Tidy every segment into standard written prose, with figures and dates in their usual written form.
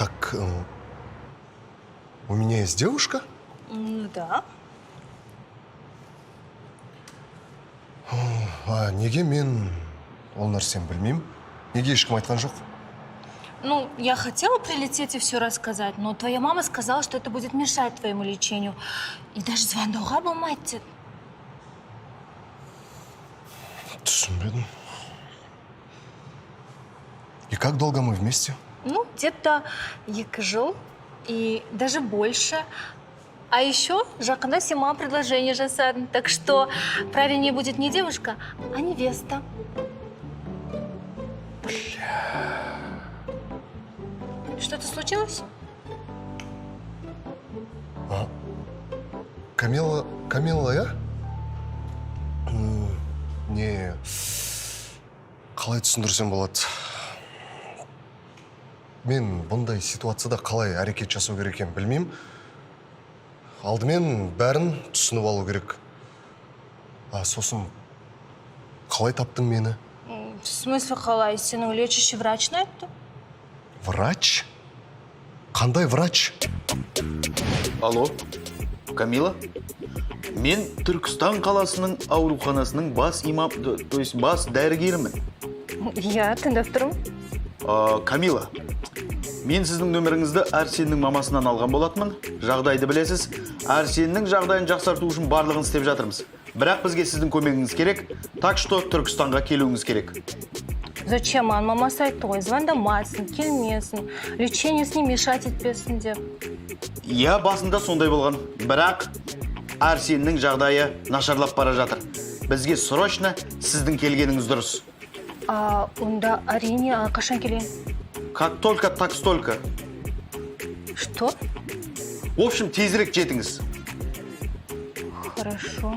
Так, у меня есть девушка? Да. А неге мен ол нәрсені білмеймін? Неге ешкім айтқан жоқ? Ну, я хотела прилететь и все рассказать, но твоя мама сказала, что это будет мешать твоему лечению. И даже звондауға болмайды деді. Түсінбедім. И как долго мы вместе? Ну, где-то 2 жыл и даже больше. А еще жақында сен маған предложение жасадың. Так что правильнее будет не девушка, а невеста. Что-то случилось? Камилла, я? Не, қалай түсіндірсем болады? Мен бұндай ситуацияда қалай әрекет жасау керек екенін білмеймін. Алдымен бәрін түсініп алу керек. Сосын қалай таптың мені? В смысле қалай? Сенің лечащий врач айтты? Врач? Қандай врач? Алло, Камила? Мен Түркістан қаласының ауруханасының бас имам, то есть бас дәрігерімін. Я тыңдап тұрмын. Камила, мен сіздің нөміріңізді Арсеннің мамасынан алған болатмын. Жағдайды білесіз. Арсеннің жағдайын жақсарту үшін барлығын істеп жатырмыз. Бірақ бізге сіздің көмегіңіз керек. Так что Түркістанға келуіңіз керек. Зачем? Мамасы айтты ғой, звондамасын, келмесін, лечениесіне мешать етпесін деп. Я басында сондай болған. Бірақ Арсеннің жағдайы нашарлап бара жатыр. Бізге срочно сіздің келгеніңіз дұрыс. Онда әрине қашан келейін? Как только, так столько. Что? В общем, тезірек жетіңіз. Хорошо.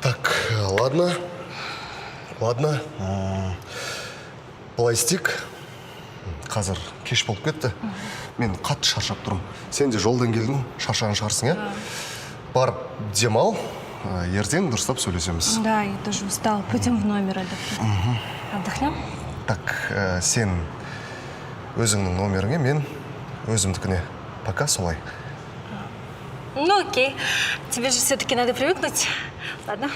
Так, ладно. Былай істейік. Қазір кеш болып кетті. Мен қатты шаршап тұрмын. Сен де жолдан келдің, шаршаған шығарсың, иә? Барып демал, ертең дұрыстап сөйлесеміз. Да, я тоже устала. Пойдем в номер отдохнем. Отдохнем? Так, сен өзіңнің номеріңе, мен өзімдікіне. Пока солай. Ну окей. Тебе же все-таки надо привыкнуть. Ладно.